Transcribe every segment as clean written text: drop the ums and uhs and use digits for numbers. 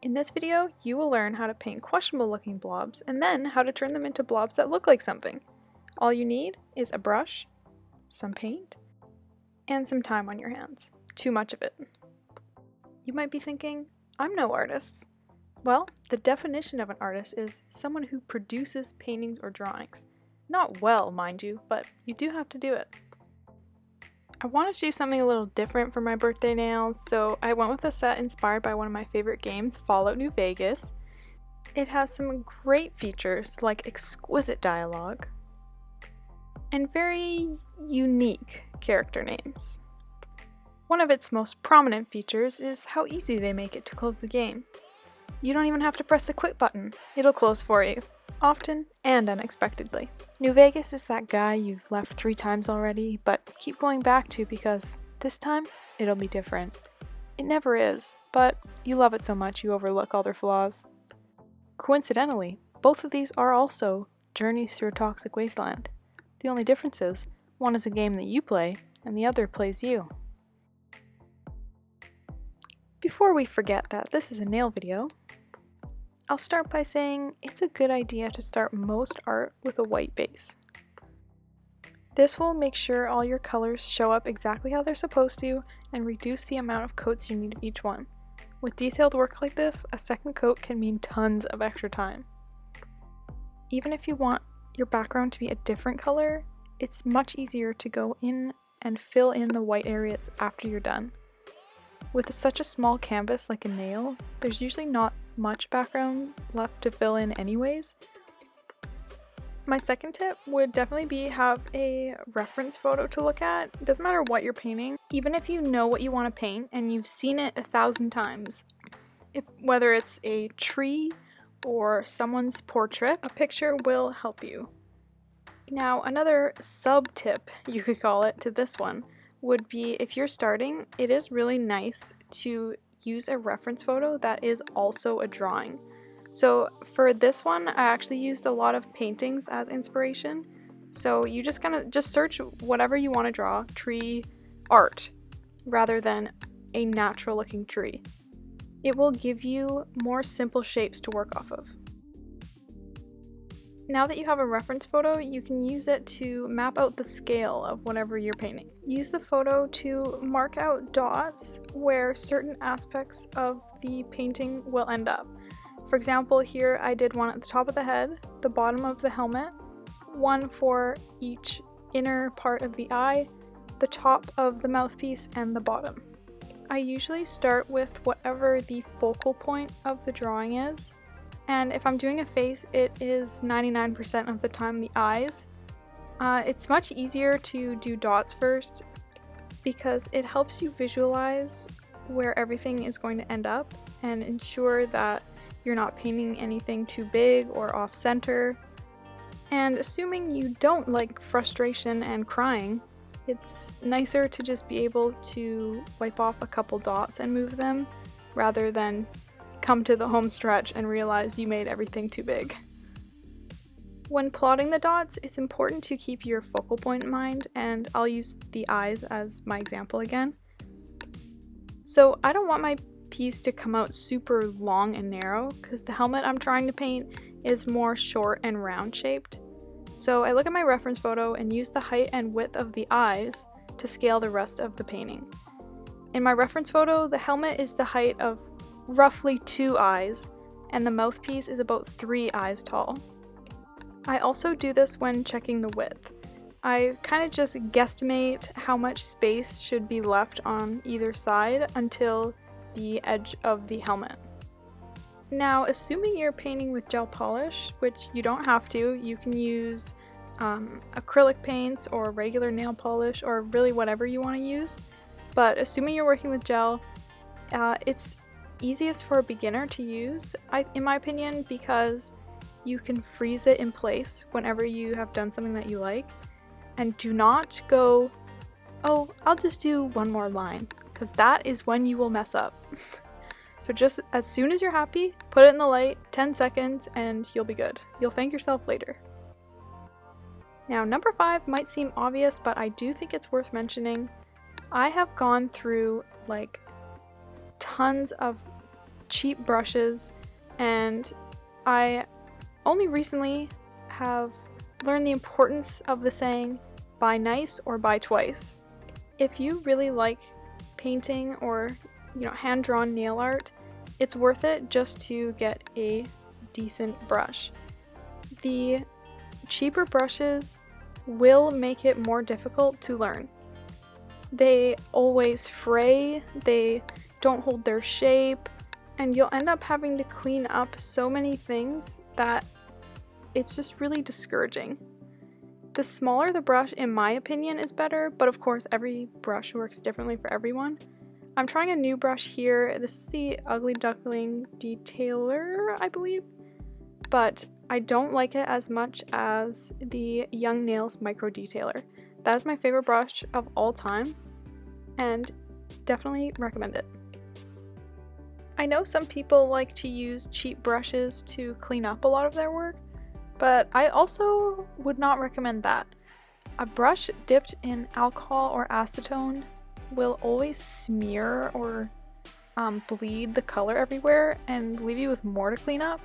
In this video, you will learn how to paint questionable looking blobs and then how to turn them into blobs that look like something. All you need is a brush, some paint, and some time on your hands. Too much of it. You might be thinking, I'm no artist. Well, the definition of an artist is someone who produces paintings or drawings. Not well, mind you, but you do have to do it. I wanted to do something a little different for my birthday nails, so I went with a set inspired by one of my favorite games, Fallout New Vegas. It has some great features like exquisite dialogue and very unique character names. One of its most prominent features is how easy they make it to close the game. You don't even have to press the quit button, it'll close for you, often and unexpectedly. New Vegas is that guy you've left 3 times already, but keep going back to because this time it'll be different. It never is, but you love it so much you overlook all their flaws. Coincidentally, both of these are also Journeys Through a Toxic Wasteland. The only difference is, one is a game that you play, and the other plays you. Before we forget that this is a nail video, I'll start by saying it's a good idea to start most art with a white base. This will make sure all your colors show up exactly how they're supposed to and reduce the amount of coats you need of each one. With detailed work like this, a second coat can mean tons of extra time. Even if you want your background to be a different color, it's much easier to go in and fill in the white areas after you're done. With such a small canvas like a nail, there's usually not much background left to fill in anyways. My second tip would definitely be have a reference photo to look at. It doesn't matter what you're painting, even if you know what you want to paint and you've seen it 1,000 times. Whether it's a tree or someone's portrait, a picture will help you. Now, another sub-tip, you could call it, to this one would be if you're starting, it is really nice to use a reference photo that is also a drawing. So for this one, I actually used a lot of paintings as inspiration. So you just search whatever you want to draw, tree, art, rather than a natural looking tree. It will give you more simple shapes to work off of. Now that you have a reference photo, you can use it to map out the scale of whatever you're painting. Use the photo to mark out dots where certain aspects of the painting will end up. For example, here I did one at the top of the head, the bottom of the helmet, one for each inner part of the eye, the top of the mouthpiece, and the bottom. I usually start with whatever the focal point of the drawing is. And if I'm doing a face, it is 99% of the time the eyes. It's much easier to do dots first because it helps you visualize where everything is going to end up and ensure that you're not painting anything too big or off center. And assuming you don't like frustration and crying, it's nicer to just be able to wipe off a couple dots and move them rather than come to the home stretch and realize you made everything too big. When plotting the dots, it's important to keep your focal point in mind, and I'll use the eyes as my example again. So I don't want my piece to come out super long and narrow because the helmet I'm trying to paint is more short and round shaped. So I look at my reference photo and use the height and width of the eyes to scale the rest of the painting. In my reference photo, the helmet is the height of roughly 2 eyes, and the mouthpiece is about 3 eyes tall. I also do this when checking the width. I kind of just guesstimate how much space should be left on either side until the edge of the helmet. Now, assuming you're painting with gel polish, which you don't have to, you can use acrylic paints or regular nail polish or really whatever you want to use, but assuming you're working with gel, it's easiest for a beginner to use, in my opinion, because you can freeze it in place whenever you have done something that you like, and do not go, oh, I'll just do one more line, because that is when you will mess up. So just as soon as you're happy, put it in the light, 10 seconds, and you'll be good. You'll thank yourself later. Now, number 5 might seem obvious, but I do think it's worth mentioning. I have gone through like tons of cheap brushes, and I only recently have learned the importance of the saying, buy nice or buy twice. If you really like painting or, hand-drawn nail art, it's worth it just to get a decent brush. The cheaper brushes will make it more difficult to learn. They always fray, they don't hold their shape, and you'll end up having to clean up so many things that it's just really discouraging. The smaller the brush, in my opinion, is better, but of course every brush works differently for everyone. I'm trying a new brush here. This is the Ugly Duckling Detailer, I believe, but I don't like it as much as the Young Nails Micro Detailer. That is my favorite brush of all time, and definitely recommend it. I know some people like to use cheap brushes to clean up a lot of their work, but I also would not recommend that. A brush dipped in alcohol or acetone will always smear or bleed the color everywhere and leave you with more to clean up.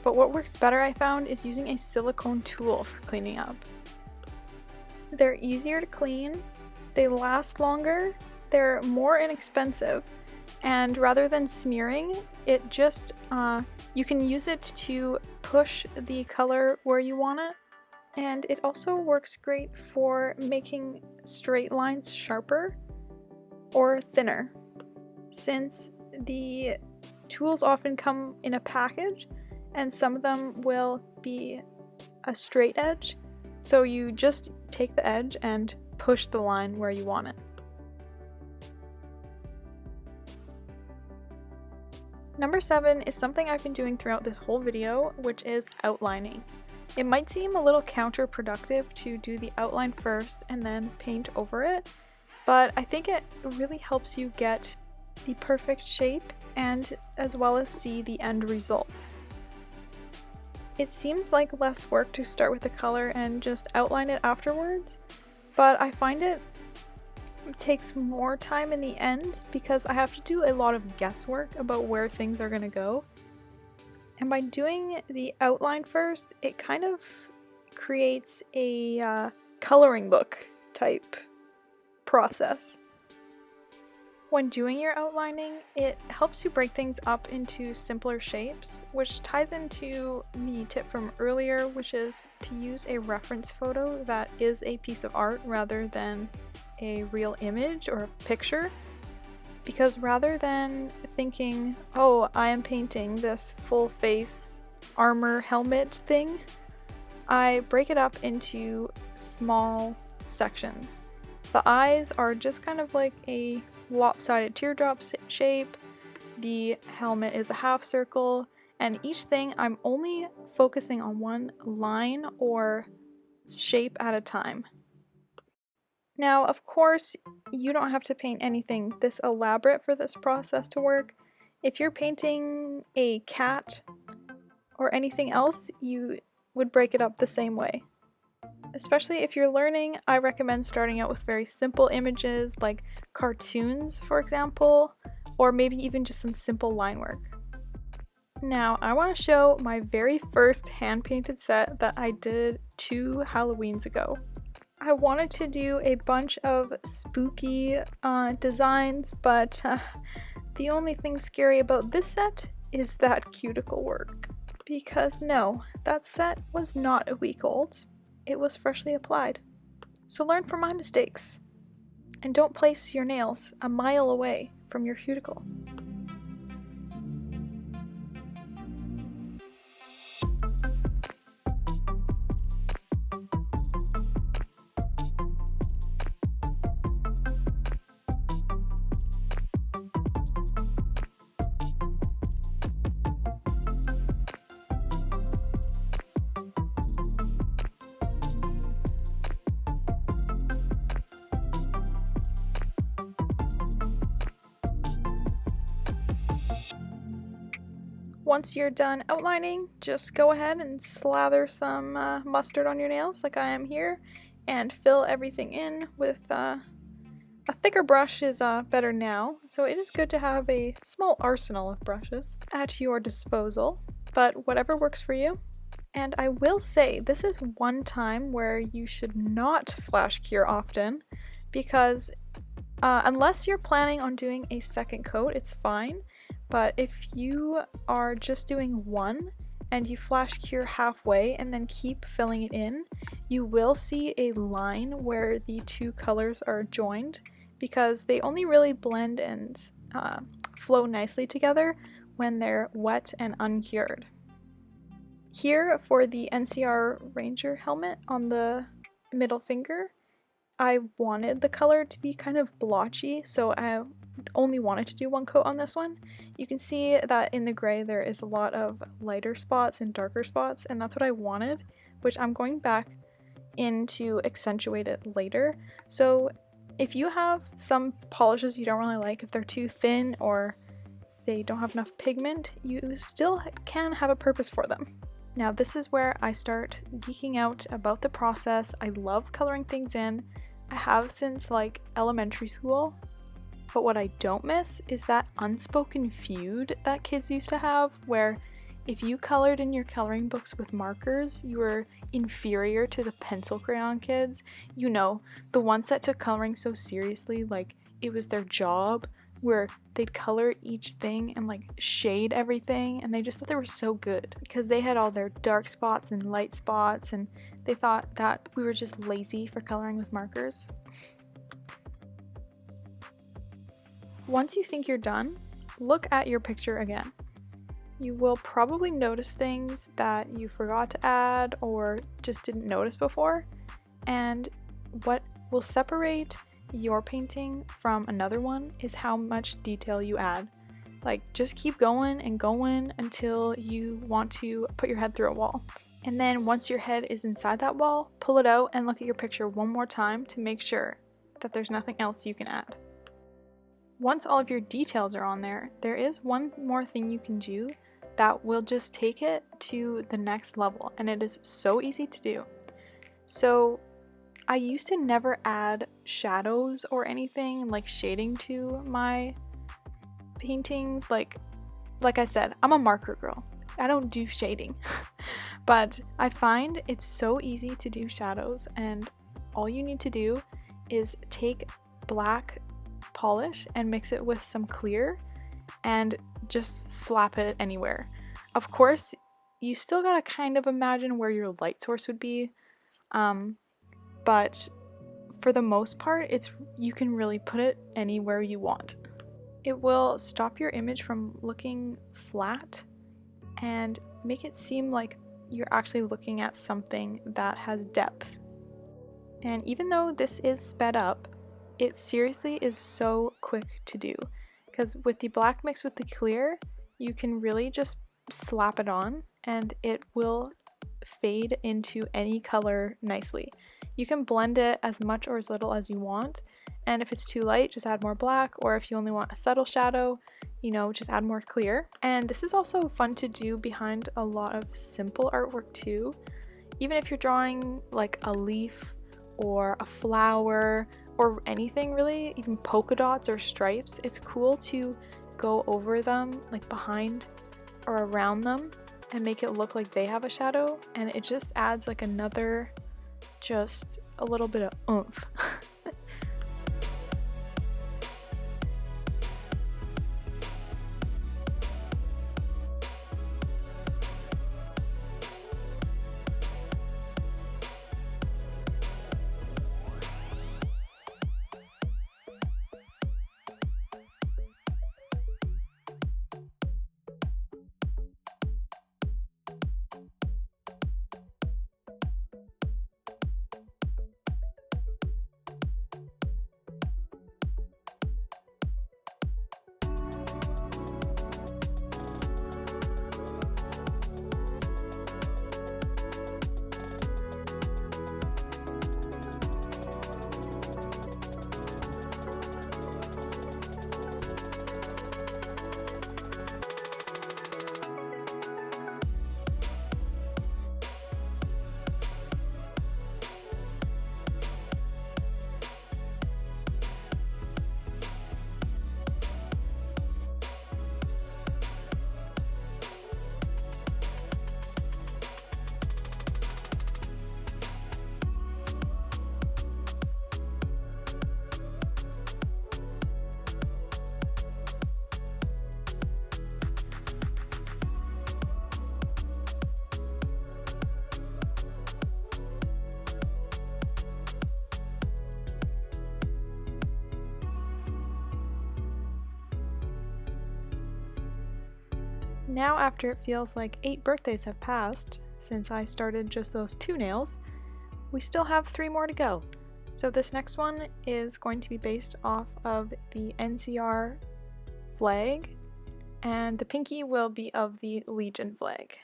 But what works better, I found, is using a silicone tool for cleaning up. They're easier to clean, they last longer, they're more inexpensive, and rather than smearing, it just, you can use it to push the color where you want it, and it also works great for making straight lines sharper or thinner. Since the tools often come in a package, and some of them will be a straight edge, so you just take the edge and push the line where you want it. Number 7 is something I've been doing throughout this whole video, which is outlining. It might seem a little counterproductive to do the outline first and then paint over it, but I think it really helps you get the perfect shape and as well as see the end result. It seems like less work to start with the color and just outline it afterwards, but I find it takes more time in the end because I have to do a lot of guesswork about where things are going to go. And by doing the outline first, it kind of creates a coloring book type process. When doing your outlining, it helps you break things up into simpler shapes, which ties into the tip from earlier, which is to use a reference photo that is a piece of art rather than a real image or a picture. Because rather than thinking, oh, I am painting this full face armor helmet thing, I break it up into small sections. The eyes are just kind of like a lopsided teardrop shape, the helmet is a half circle, and each thing I'm only focusing on one line or shape at a time. Now, of course, you don't have to paint anything this elaborate for this process to work. If you're painting a cat or anything else, you would break it up the same way. Especially if you're learning, I recommend starting out with very simple images like cartoons, for example, or maybe even just some simple line work. Now, I want to show my very first hand-painted set that I did 2 Halloweens ago. I wanted to do a bunch of spooky designs, but the only thing scary about this set is that cuticle work. Because no, that set was not a week old. It was freshly applied. So learn from my mistakes. And don't place your nails a mile away from your cuticle. Once you're done outlining, just go ahead and slather some mustard on your nails like I am here and fill everything in with A thicker brush is better now, so it is good to have a small arsenal of brushes at your disposal, but whatever works for you. And I will say, this is one time where you should not flash cure often, because unless you're planning on doing a second coat, it's fine. But if you are just doing one and you flash cure halfway and then keep filling it in, you will see a line where the two colors are joined, because they only really blend and flow nicely together when they're wet and uncured. Here for the NCR Ranger helmet on the middle finger, I wanted the color to be kind of blotchy, so I only wanted to do one coat on this one. You can see that in the gray there is a lot of lighter spots and darker spots, and that's what I wanted, which I'm going back in to accentuate it later. So if you have some polishes you don't really like, if they're too thin or they don't have enough pigment, you still can have a purpose for them. Now this is where I start geeking out about the process. I love coloring things in. I have since like elementary school, but what I don't miss is that unspoken feud that kids used to have, where if you colored in your coloring books with markers, you were inferior to the pencil crayon kids. You know, the ones that took coloring so seriously, like it was their job, where they'd color each thing and like shade everything, and they just thought they were so good because they had all their dark spots and light spots, and they thought that we were just lazy for coloring with markers. Once you think you're done, look at your picture again. You will probably notice things that you forgot to add or just didn't notice before, and what will separate your painting from another one is how much detail you add. Like, just keep going and going until you want to put your head through a wall. And then once your head is inside that wall, pull it out and look at your picture one more time to make sure that there's nothing else you can add. Once all of your details are on there, there is one more thing you can do that will just take it to the next level, and it is so easy to do. So I used to never add shadows or anything like shading to my paintings. Like I said, I'm a marker girl. I don't do shading. But I find it's so easy to do shadows, and all you need to do is take black polish and mix it with some clear and just slap it anywhere. Of course, you still gotta kind of imagine where your light source would be, but for the most part, you can really put it anywhere you want. It will stop your image from looking flat and make it seem like you're actually looking at something that has depth. And even though this is sped up, it seriously is so quick to do, because with the black mixed with the clear, you can really just slap it on and it will fade into any color nicely. You can blend it as much or as little as you want, and if it's too light, just add more black, or if you only want a subtle shadow, just add more clear. And this is also fun to do behind a lot of simple artwork too. Even if you're drawing like a leaf or a flower or anything really, even polka dots or stripes, it's cool to go over them, like behind or around them, and make it look like they have a shadow, and it just adds like just a little bit of oomph. Now, after it feels like 8 birthdays have passed since I started just those 2 nails, we still have 3 more to go. So this next one is going to be based off of the NCR flag, and the pinky will be of the Legion flag.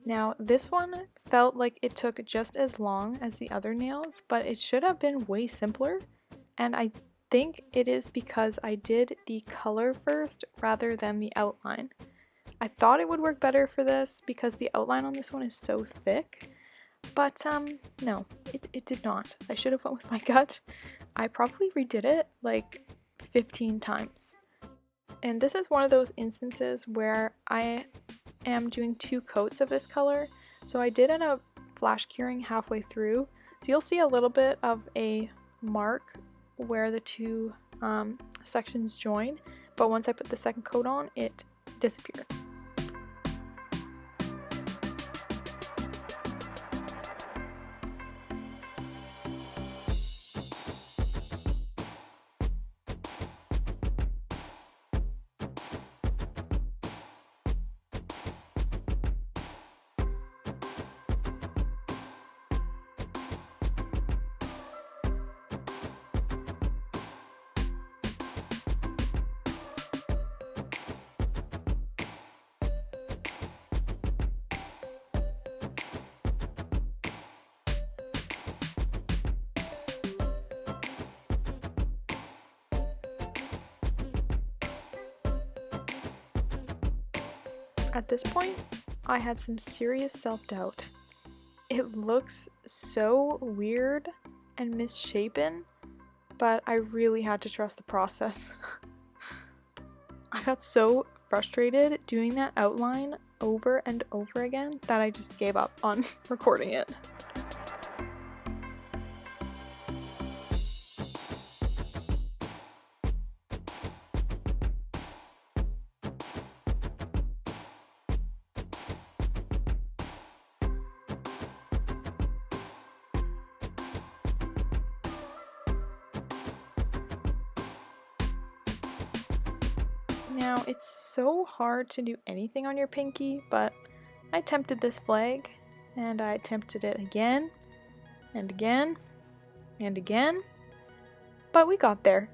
Now, this one felt like it took just as long as the other nails, but it should have been way simpler, and I think it is because I did the color first rather than the outline. I thought it would work better for this because the outline on this one is so thick, but no, it did not. I should have went with my gut. I probably redid it like 15 times. And this is one of those instances where I am doing 2 coats of this color, so I did end up flash curing halfway through, so you'll see a little bit of a mark where the 2 sections join, but once I put the second coat on, it disappears. At this point, I had some serious self-doubt. It looks so weird and misshapen, but I really had to trust the process. I got so frustrated doing that outline over and over again that I just gave up on recording it. Now, it's so hard to do anything on your pinky, but I attempted this flag, and I attempted it again, and again, and again, but we got there.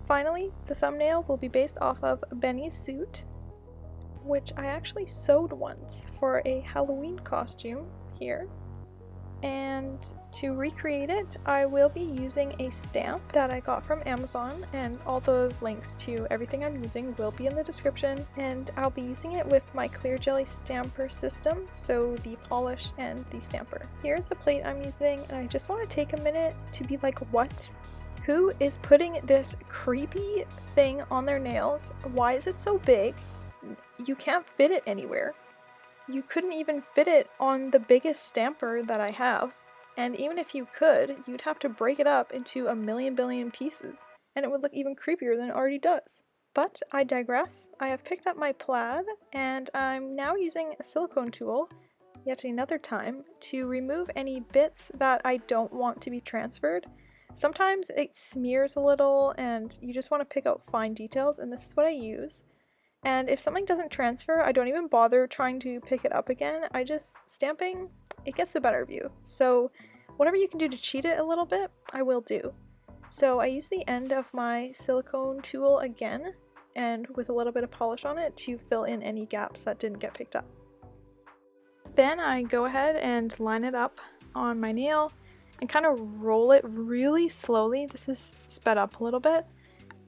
Finally, the thumbnail will be based off of Benny's suit, which I actually sewed once for a Halloween costume here. And to recreate it, I will be using a stamp that I got from Amazon, and all the links to everything I'm using will be in the description, and I'll be using it with my clear jelly stamper system, so the polish and the stamper. Here's the plate I'm using, and I just want to take a minute to be like, what? Who is putting this creepy thing on their nails? Why is it so big? You can't fit it anywhere. You couldn't even fit it on the biggest stamper that I have, and even if you could, you'd have to break it up into a million billion pieces, and it would look even creepier than it already does. But I digress. I have picked up my plaid, and I'm now using a silicone tool, yet another time, to remove any bits that I don't want to be transferred. Sometimes it smears a little, and you just want to pick out fine details, and this is what I use. And if something doesn't transfer, I don't even bother trying to pick it up again. I just, stamping, it gets the better of you. So whatever you can do to cheat it a little bit, I will do. So I use the end of my silicone tool again, and with a little bit of polish on it to fill in any gaps that didn't get picked up. Then I go ahead and line it up on my nail and kind of roll it really slowly. This is sped up a little bit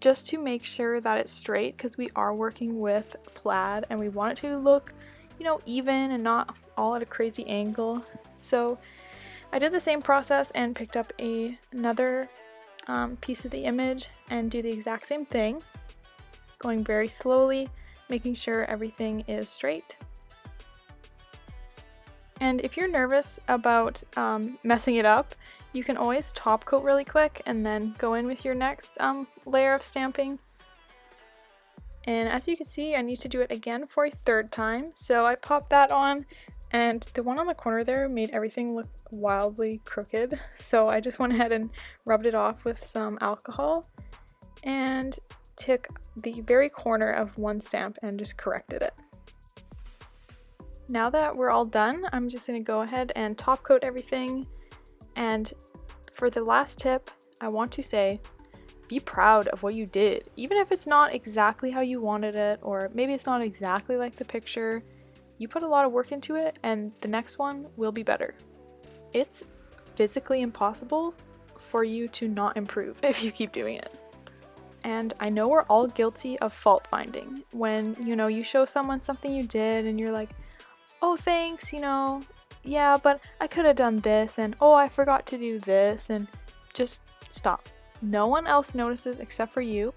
just to make sure that it's straight, because we are working with plaid and we want it to look, you know, even and not all at a crazy angle. So I did the same process and picked up another piece of the image and do the exact same thing, going very slowly, making sure everything is straight. And if you're nervous about messing it up, you can always top coat really quick and then go in with your next layer of stamping. And as you can see, I need to do it again for a third time. So I popped that on, and the one on the corner there made everything look wildly crooked. So I just went ahead and rubbed it off with some alcohol and took the very corner of one stamp and just corrected it. Now that we're all done, I'm just going to go ahead and top coat everything. And for the last tip, I want to say, be proud of what you did. Even if it's not exactly how you wanted it, or maybe it's not exactly like the picture, you put a lot of work into it and the next one will be better. It's physically impossible for you to not improve if you keep doing it. And I know we're all guilty of fault finding. When, you know, you show someone something you did and you're like, oh, thanks, you know, yeah, but I could have done this, and oh, I forgot to do this, and just stop. No one else notices except for you,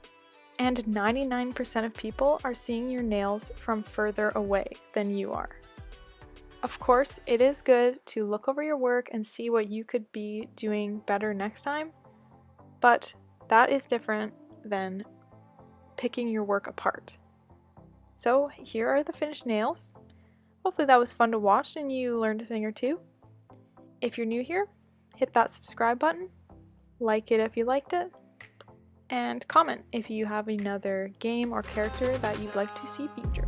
and 99% of people are seeing your nails from further away than you are. Of course, it is good to look over your work and see what you could be doing better next time, but that is different than picking your work apart. So here are the finished nails. Hopefully that was fun to watch and you learned a thing or two. If you're new here, hit that subscribe button, like it if you liked it, and comment if you have another game or character that you'd like to see featured.